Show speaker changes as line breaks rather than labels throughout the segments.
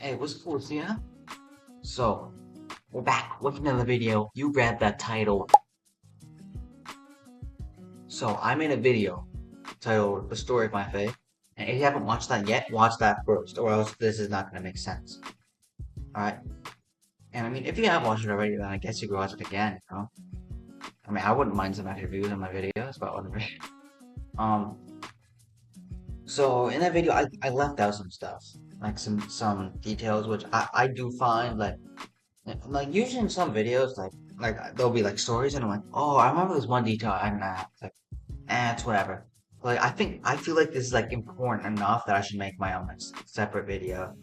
Hey, what's cool, Sia? So, we're back with another video. You read that title. So, I made a video titled The Story of My Faith. And if you haven't watched that yet, watch that first, or else this is not going to make sense. Alright? And I mean, if you have watched it already, then I guess you could watch it again, you know? I mean, I wouldn't mind some extra views on my videos, but whatever. Um, so in that video, I left out some stuff. Like some details, which I do find, like usually in some videos, like there'll be like stories, and I'm like, oh, I remember this one detail, and it's like, it's whatever. Like I feel like this is like important enough that I should make my own like separate video,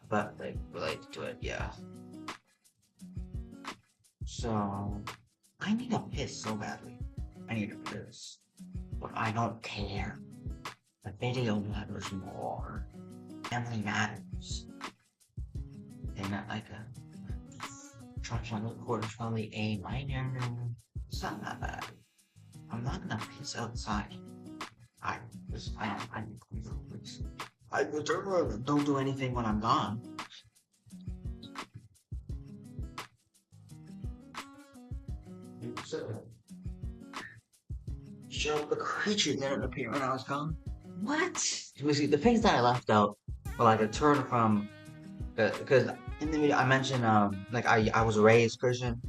but like related to it, yeah. So I need a piss so badly. I need a piss, but I don't care. The video matters more. Family matters. They're not like a trying chord is probably A minor. It's not that bad. I'm not gonna piss outside. I don't do anything when I'm gone. So, the creature didn't appear when I was gone. What? See, the things that I left out were like a turn from because in the video I mentioned like I was raised Christian,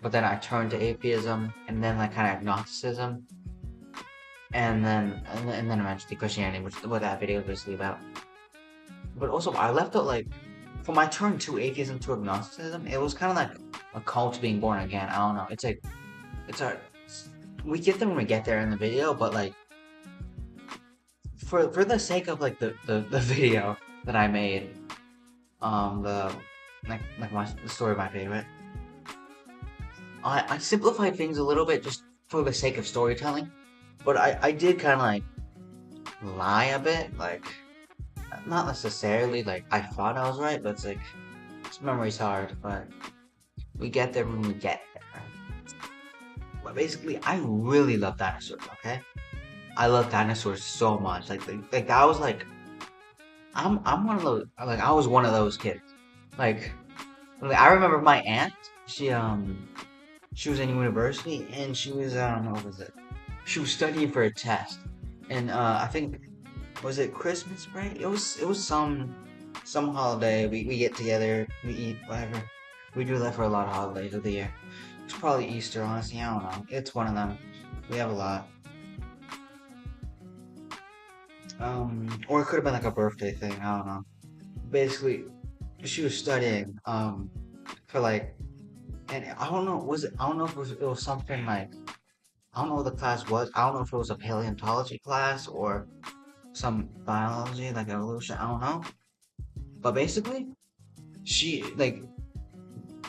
but then I turned to atheism and then like kind of agnosticism, and then eventually Christianity, which is what that video is basically about. But also I left out like from my turn to atheism to agnosticism, it was kind of like a cult being born again. I don't know. It's like we get them when we get there in the video, but like for the sake of like the video that I made, the the story of my favorite, I simplified things a little bit just for the sake of storytelling, but I did kind of like lie a bit, like not necessarily like I thought I was right, but it's like memory's hard, but we get there when we get there. But basically, I really love dinosaurs. Okay, I love dinosaurs so much. Like that was like I'm one of those. Like I was one of those kids. Like, I remember my aunt. She was in university and she was what was it? She was studying for a test, and I think was it Christmas break? It was some holiday. We get together, we eat whatever. We do that for a lot of holidays of the year. It's probably Easter, honestly. I don't know. It's one of them. We have a lot. Or it could have been like a birthday thing. I don't know. Basically, she was studying for like, and I don't know. Was it? I don't know if it was something like I don't know what the class was. I don't know if it was a paleontology class or some biology like evolution. I don't know. But basically, she like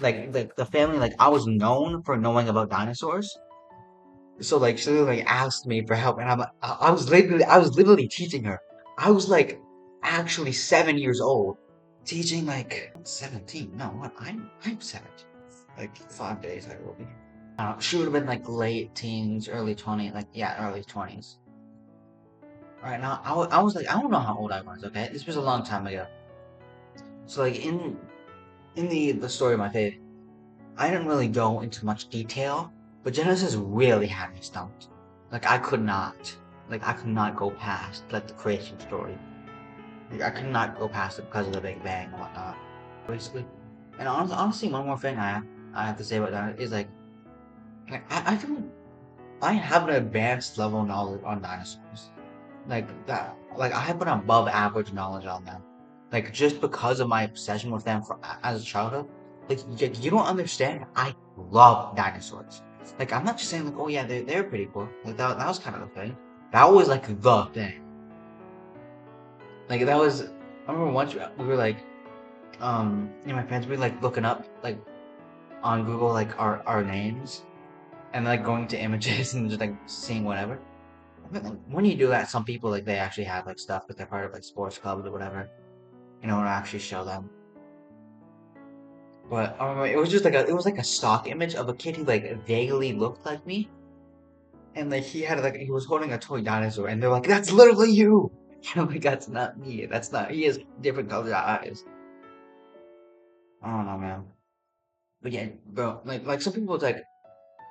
the family, like I was known for knowing about dinosaurs. So like she like asked me for help, and I was literally teaching her. I was like actually 7 years old, teaching like 17. No, what? I'm 17. Like 5 days I will be. She would have been like late teens, early 20s, like yeah, early 20s. Right now, I was like I don't know how old I was. Okay, this was a long time ago. So like in the story of my faith, I didn't really go into much detail, but Genesis really had me stumped. Like I could not go past like the creation story. Like, I could not go past it because of the Big Bang and whatnot, basically. And honestly, one more thing I have to say about that is like I feel like I have an advanced level of knowledge on dinosaurs. Like that, like I have an above average knowledge on them. Like just because of my obsession with them as a childhood. Like you don't understand. I love dinosaurs. Like I'm not just saying like, oh yeah, they're pretty cool. Like that was kind of the thing. That was like the thing. Like that was. I remember once we were like, me and my friends we were like looking up like on Google like our names and like going to images and just like seeing whatever. But like, when you do that, some people like they actually have like stuff because they're part of like sports clubs or whatever, you know, to actually show them. But I remember it was like a stock image of a kid who like vaguely looked like me, and like he was holding a toy dinosaur, and they're like, "That's literally you." I'm like, that's not me. That's not. He has different colored eyes. I don't know, man. But yeah, bro, like some people it's like,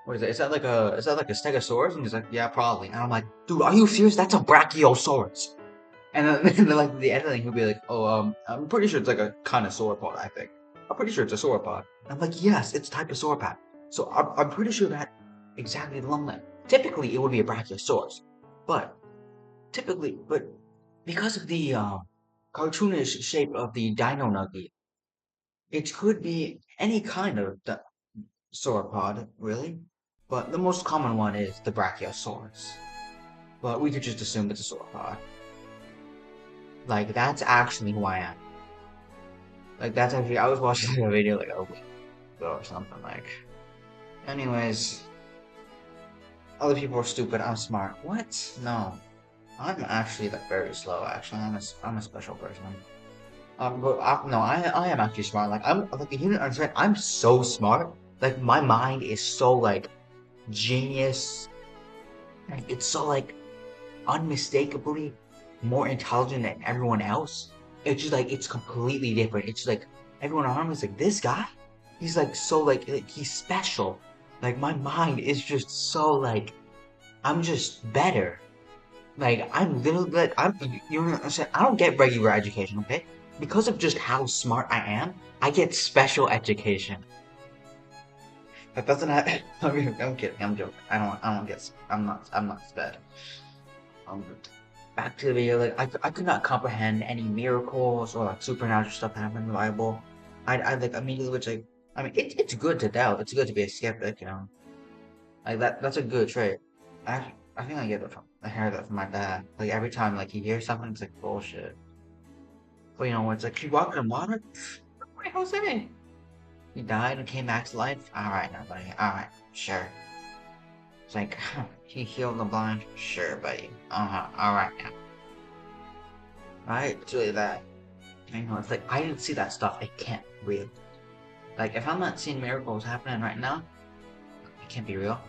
what is it? Is that like a stegosaurus? And he's like, yeah, probably. And I'm like, dude, are you serious? That's a brachiosaurus. And then, and then like the editing, he'll be like, oh, I'm pretty sure it's like a kind of sauropod. I think. I'm pretty sure it's a sauropod. And I'm like, yes, it's type of sauropod. So I'm pretty sure that exactly the long leg. Typically, it would be a brachiosaurus, but but because of the cartoonish shape of the dino nugget, it could be any kind of sauropod, really. But the most common one is the brachiosaurus. But we could just assume it's a sauropod. Like, that's actually who I am. Like, that's actually, I was watching a video like a week ago or something, like. Anyways, other people are stupid, I'm smart. What? No. I'm actually, like, very slow, actually. I'm a special person. But no, I am actually smart. Like, like, you didn't understand, I'm so smart. Like, my mind is so, like, genius. Like, it's so, like, unmistakably more intelligent than everyone else. It's just like it's completely different. It's just like everyone around me is like this guy. He's like so like he's special. Like my mind is just so like I'm just better. Like I'm literally like I'm you know I don't get regular education, okay? Because of just how smart I am, I get special education. That doesn't have. I'm kidding. I'm joking. I don't get. I'm not sped. Um, back to the video, like I could not comprehend any miracles or like supernatural stuff happening in the Bible. I like immediately was like, I mean, it's good to doubt. It's good to be a skeptic, you know. Like that's a good trait. I think I heard that from my dad. Like every time like he hears something, it's like bullshit. But you know, it's like he walked in water. Wait, Jose. He died and came back to life. All right, now, buddy. All right, sure. It's like he healed the blind. Sure, buddy. All right now. Right? It's really that. You know, it's like I didn't see that stuff. It can't be real. Like if I'm not seeing miracles happening right now, it can't be real.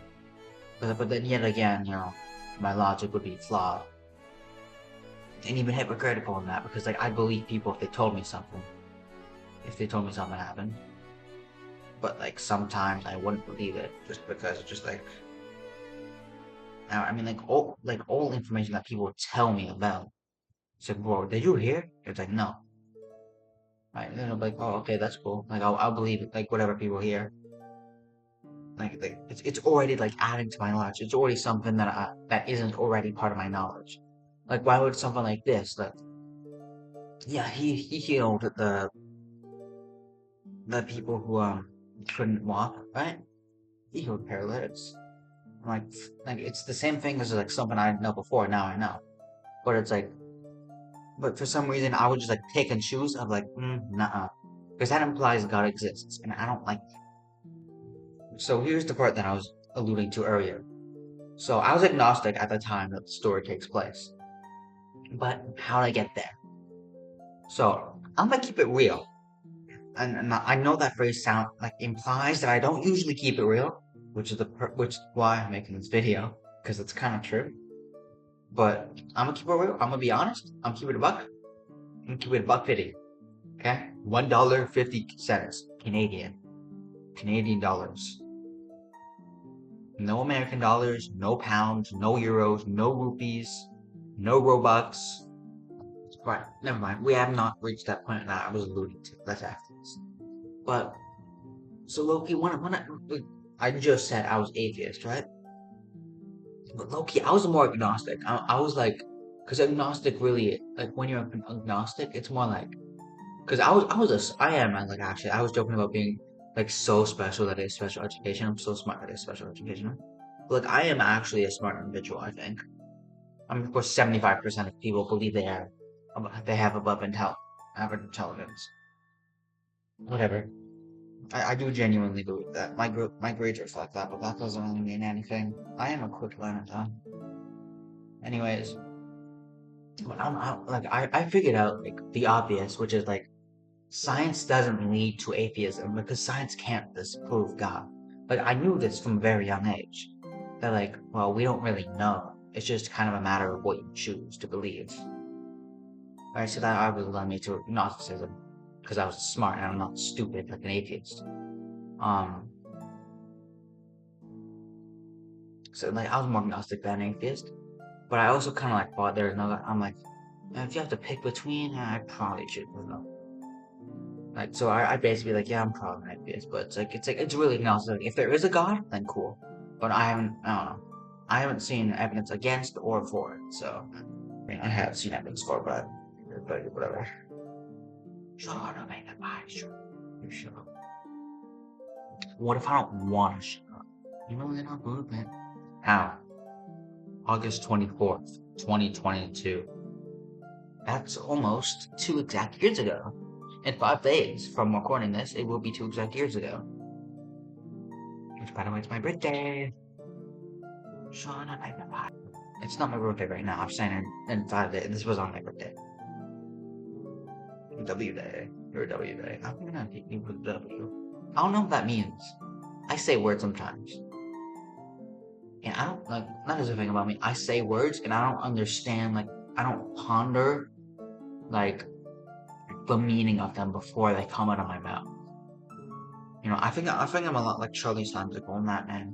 But then yet again, you know, my logic would be flawed and even hypocritical in that because like I believe people if they told me something. If they told me something happened. But like sometimes I wouldn't believe it just because it's just like I mean like all information that people tell me about. It's like, bro, did you hear? It's like no. Right, and then I'm like, oh, okay, that's cool. Like, I'll believe it, like whatever people hear. Like it's already like adding to my knowledge. It's already something that isn't already part of my knowledge. Like, why would something like this? Like, yeah, he healed the people who couldn't walk, right? He healed paralytics. Like, like it's the same thing as like something I didn't know before. Now I know, but it's like, but for some reason I would just like pick and choose of like, nah, because that implies God exists, and I don't like. So here's the part that I was alluding to earlier. So I was agnostic at the time that the story takes place. But how did I get there? So I'm gonna keep it real. And I know that phrase sound like implies that I don't usually keep it real, which is why I'm making this video because it's kind of true. But I'm gonna keep it real. I'm gonna be honest. I'm keeping it a buck. I'm gonna keep it a buck 50. Okay, $1.50 Canadian, Canadian dollars. No American dollars, no pounds, no euros, no rupees, no Robux. Right, never mind. We have not reached that point that I was alluding to. That's after this. But, so Loki, I just said I was atheist, right? But Loki, I was more agnostic. I was like, because agnostic really, like when you're an agnostic, it's more like, because I am, man, like actually, I was joking about being like so special that it's special education. I'm so smart that it's special education. But like, I am actually a smart individual, I think. I mean, of course, 75% of people believe they have average intelligence. Whatever. I do genuinely believe that. My grades reflect that, but that doesn't really mean anything. I am a quick learner, though. Anyways, but I figured out like the obvious, which is like science doesn't lead to atheism because science can't disprove God. Like I knew this from a very young age. That like, well, we don't really know. It's just kind of a matter of what you choose to believe. Right, so that obviously led me to agnosticism, because I was smart and I'm not stupid like an atheist. Um, so like I was more agnostic than atheist, but I also kind of like thought there's no. I'm like, if you have to pick between, I probably should know. Like, so I basically like, yeah, I'm probably an atheist, but it's really agnostic. If there is a God, then cool. But I don't know. I haven't seen evidence against or for it, so I mean, I have seen evidence for it, but whatever. Shut up, make the body shut up. You shut up. What if I don't want to shut up? You know they're not movement. How? August 24th, 2022. That's almost 2 exact years ago. In 5 days from recording this, it will be 2 exact years ago. Which, by the way, it's my birthday. Shut up, make the body. It's not my birthday right now. I'm saying in 5 days. This was on my birthday. W day. Or W day. I'm gonna hit you with W. I don't know what that means. I say words sometimes. And I don't, like, that is the thing about me. I say words and I don't understand, like, I don't ponder, like, the meaning of them before they come out of my mouth. You know, I think I'm a lot like Charlie Santiago in that, man.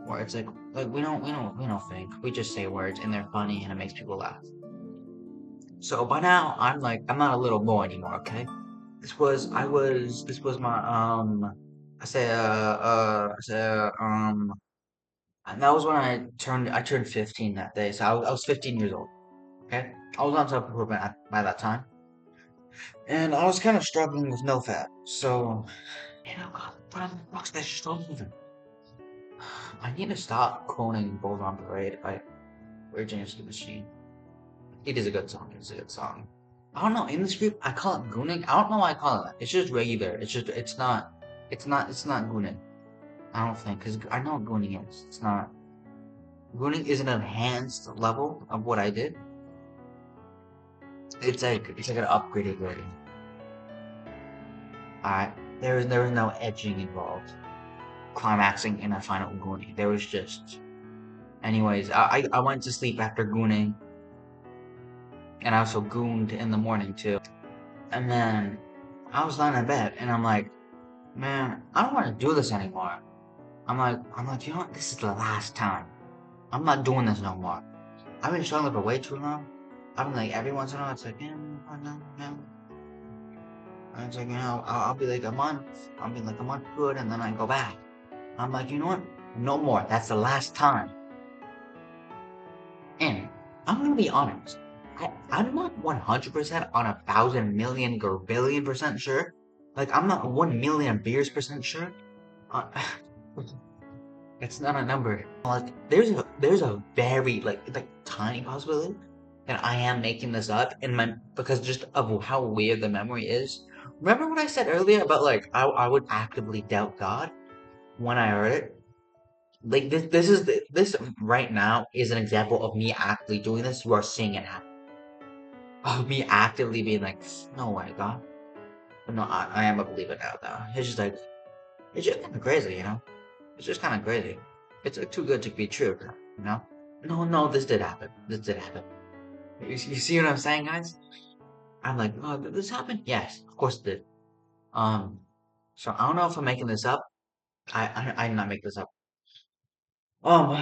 Where it's like we don't think. We just say words and they're funny and it makes people laugh. So by now I'm not a little boy anymore, okay? This was my I say and that was when I turned 15 that day. So I was 15 years old. Okay? I was on top improvement by that time. And I was kind of struggling with no fat. So you know, what the fuck's this struggling? I need to stop quoting Bulls on Parade by Rage Against the Machine. It is a good song. It's a good song. I don't know. In this group, I call it gooning. I don't know why I call it that. It's just regular. It's not gooning. I don't think, because I know what gooning is. It's not. Gooning is an enhanced level of what I did. It's like an upgraded version. Alright. There was no edging involved. Climaxing in a final gooning. There was just. Anyways, I went to sleep after gooning. And I also gooned in the morning too. And then I was lying in bed and I'm like, man, I don't want to do this anymore. I'm like, you know what? This is the last time. I'm not doing this no more. I've been struggling for way too long. I've been like, every once in a while, it's like, yeah, no. And it's like, you know, I'll be like a month. I'll be like a month good and then I go back. I'm like, you know what? No more. That's the last time. And I'm gonna be honest. I'm not 100% on 1,000,000,000 or billion% sure. Like, I'm not 1,000,000 beers percent sure. Uh, it's not a number. Like, there's a very, like tiny possibility that I am making this up because just of how weird the memory is. Remember what I said earlier about, like, I would actively doubt God when I heard it? Like, this right now is an example of me actively doing this. You are seeing it happen. Of me actively being like, no way, God. But no, I am a believer now, though. It's just kind of crazy, you know? It's just kind of crazy. It's too good to be true, you know? No, this did happen. This did happen. You see what I'm saying, guys? I'm like, oh, did this happen? Yes, of course it did. Um, so I don't know if I'm making this up. I did not make this up. Um,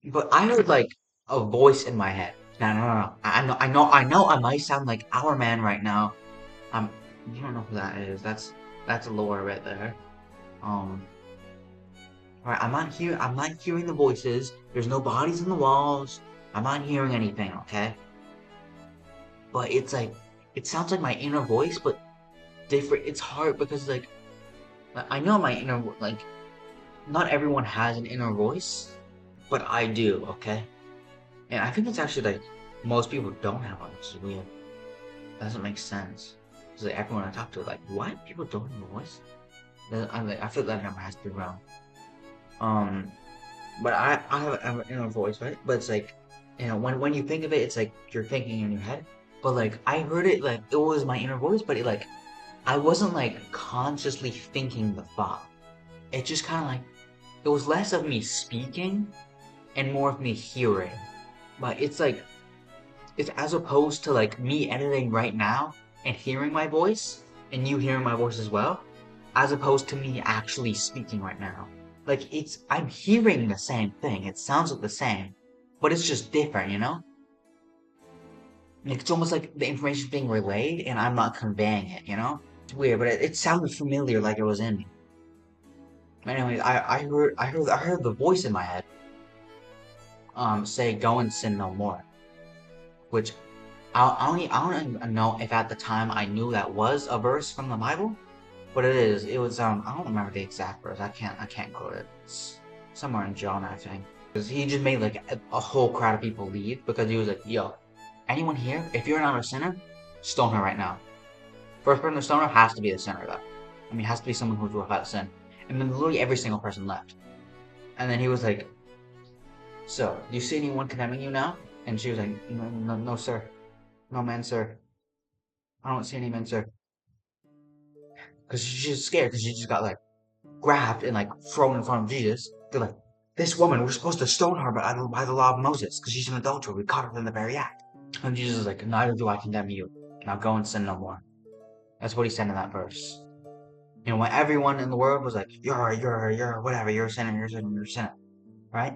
but I heard like a voice in my head. No. I know I might sound like our man right now. Um, you don't know who that is. That's Laura right there. Um, alright, I'm not hearing the voices. There's no bodies in the walls. I'm not hearing anything, okay? But it's like, it sounds like my inner voice, but different. It's hard because like, I know my inner, like, not everyone has an inner voice, but I do, okay? And I think it's actually like, most people don't have one, which is weird. It doesn't make sense. Because like, everyone I talk to, like, what? People don't have a voice? I feel that number has to be wrong. But I have an inner voice, right? But it's like, you know, when you think of it, it's like you're thinking in your head. But like, I heard it like it was my inner voice, but it like, I wasn't like consciously thinking the thought. It just kind of like, it was less of me speaking and more of me hearing. But it's like, It's as opposed to like me editing right now and hearing my voice and you hearing my voice as well, as opposed to me actually speaking right now. Like I'm hearing the same thing. It sounds like the same, but it's just different, you know? Like, it's almost like the information's being relayed and I'm not conveying it, you know? It's weird, but it sounded familiar, like it was in me. Anyways, I heard the voice in my head, say, "Go and sin no more," which I don't even know if at the time I knew that was a verse from the Bible, but it is. It was, I don't remember the exact verse. I can't quote it. It's somewhere in John, I think. Because he just made like a whole crowd of people leave because he was like, "Yo, anyone here? If you're not a sinner, stone her right now." First person to stone her has to be the sinner, though. I mean, it has to be someone who's without sin. And then literally every single person left. And then he was like, "So, do you see anyone condemning you now?" And she was like, "No, no, no, sir. No, man, sir. I don't see any men, sir." Because she's scared because she just got like grabbed and like thrown in front of Jesus. They're like, "This woman, we're supposed to stone her by the law of Moses because she's an adulterer. We caught her in the very act." And Jesus is like, "Neither do I condemn you. Now go and sin no more." That's what he said in that verse. You know, when everyone in the world was like, you're whatever, you're a sinner, you're a sinner, you're a sinner, right?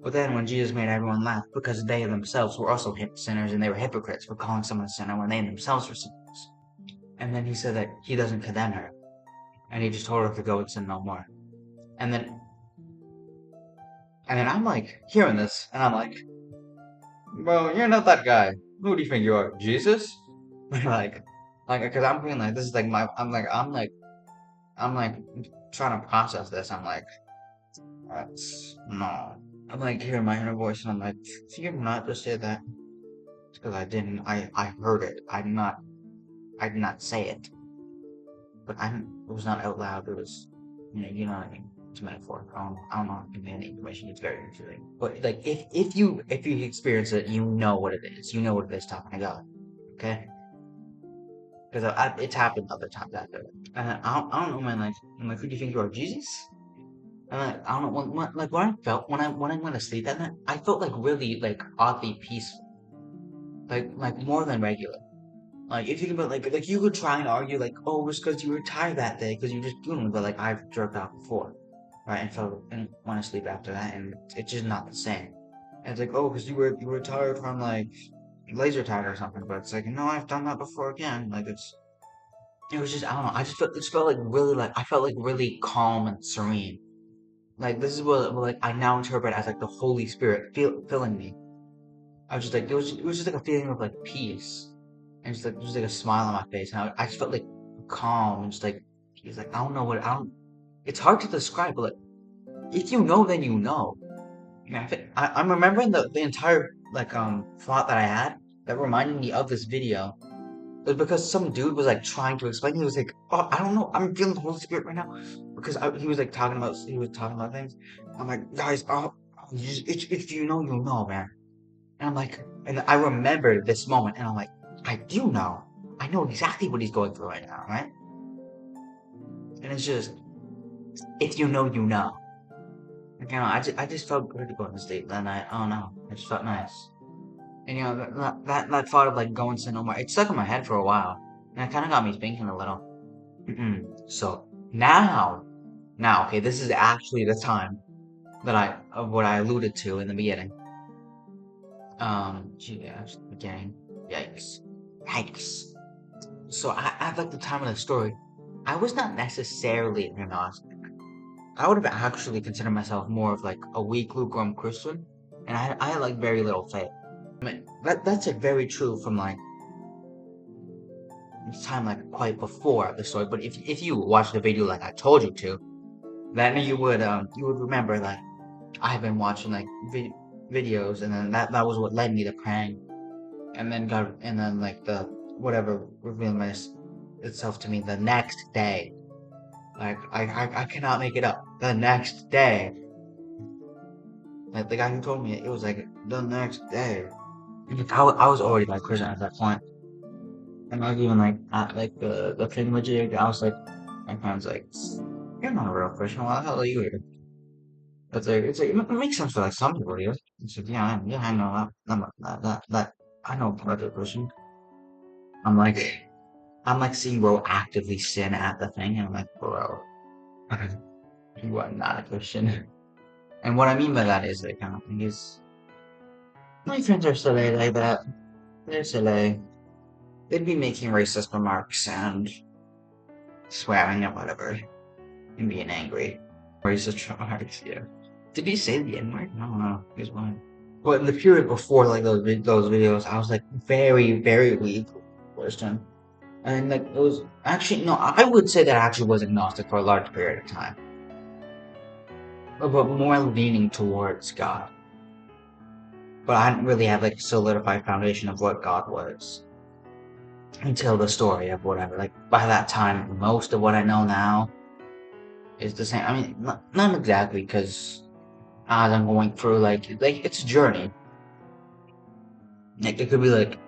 But then when Jesus made everyone laugh because they themselves were also sinners and they were hypocrites for calling someone a sinner when they themselves were sinners. And then he said that he doesn't condemn her. And he just told her to go and sin no more. And then I'm like hearing this and I'm like, "Bro, you're not that guy. Who do you think you are? Jesus?" like because I'm feeling like this is like I'm like trying to process this. I'm like, that's no. I'm like hearing my inner voice, and I'm like, "If you're not just say that." It's because I didn't. I heard it. I did not say it, but it was not out loud. It was, you know what I mean. It's a metaphor. I don't know how to convey any information. It's very confusing. But like, if you experience it, you know what it is. You know what it is talking to God. Okay. Because it's happened other times after it. And I don't know, man. Like, I'm like, who do you think you are, Jesus? And I don't know, what I felt when I went to sleep that night, I felt like really like oddly peaceful, like more than regular. Like if you think about like you could try and argue like, oh, it was because you were tired that day because you were just doing it, but like I've jerked off before, right? And felt and went to sleep after that, and it's just not the same. And it's like, oh, because you were tired from like laser tag or something, but it's like, no, I've done that before again. Like it was just I don't know. It just felt like really like I felt like really calm and serene. Like this is what like I now interpret as like the Holy Spirit filling me. I was just like it was just like a feeling of like peace, and just like a smile on my face, and I just felt like calm and just like he's like I don't know what I don't. It's hard to describe, but like if you know, then you know. Yeah, I'm remembering the entire like thought that I had that reminded me of this video. It was because some dude was like trying to explain. He was like, "Oh, I don't know. I'm feeling the Holy Spirit right now," because he was like he was talking about things. I'm like, guys, if you know, you know, man. And I'm like, and I remember this moment, and I'm like, I do know. I know exactly what he's going through right now, right? And it's just, if you know, you know. Like, I just felt good going to sleep that night. I don't know. It just felt nice. And that thought of like going to no more, it stuck in my head for a while, and it kind of got me thinking a little. So now, okay, this is actually the time that of what I alluded to in the beginning. Gee, yeah, beginning. Yikes, yikes. So at like the time of the story, I was not necessarily an agnostic. I would have actually considered myself more of like a weak, lukewarm Christian, and I had like very little faith. I mean, that's like very true from like time like quite before the story. But if you watch the video like I told you to, then you would remember that I have been watching like videos, and then that was what led me to praying, and then like the whatever revealed itself to me the next day. Like I cannot make it up. The next day, like the guy who told me it was like the next day. I was already like Christian at that point, and I was even like at like the thingamajig. I was like, my parents like, "You're not a real Christian. Why the hell are you here?" It makes sense for like some people, yeah. It's like, yeah, yeah, I know that I know part of the person. I'm like, I'm like seeing bro actively sin at the thing, and I'm like, bro, you are not a Christian. And what I mean by that is like, kind of thing is, my friends are silly like that. They're silly. They'd be making racist remarks and swearing and whatever, and being angry. Racist remarks, yeah. Did he say the N word? I don't know. Here's one. But in the period before like those videos, I was like very very weak Christian, and like it was actually no, I would say that I actually was agnostic for a large period of time, but more leaning towards God. But I didn't really have like a solidified foundation of what God was until the story of whatever. Like by that time, most of what I know now is the same. I mean, not exactly because as I'm going through like it's a journey. Like it could be like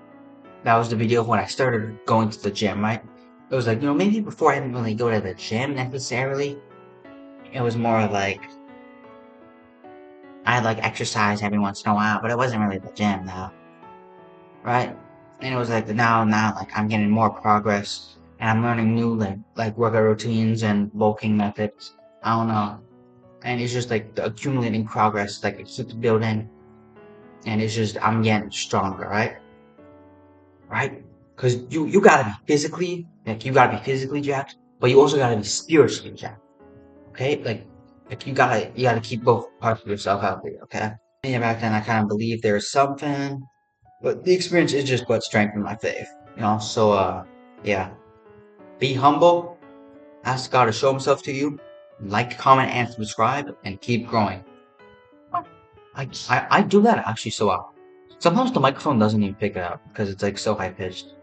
that was the video of when I started going to the gym, right? It was like, maybe before I didn't really go to the gym necessarily. It was more like I'd like exercise every once in a while, but it wasn't really the gym though, right? And it was like now like I'm getting more progress and I'm learning new like workout routines and bulking methods. I don't know. And it's just like the accumulating progress, like it keeps building and it's just I'm getting stronger, right? Right? Because you gotta be physically, like you gotta be physically jacked, but you also gotta be spiritually jacked. Okay? Like you gotta keep both parts of yourself healthy, okay? Yeah, back then I kind of believed there was something, but the experience is just what strengthened my faith. So yeah. Be humble, ask God to show himself to you, like, comment, and subscribe, and keep growing. I do that actually so sometimes the microphone doesn't even pick it up because it's like so high pitched.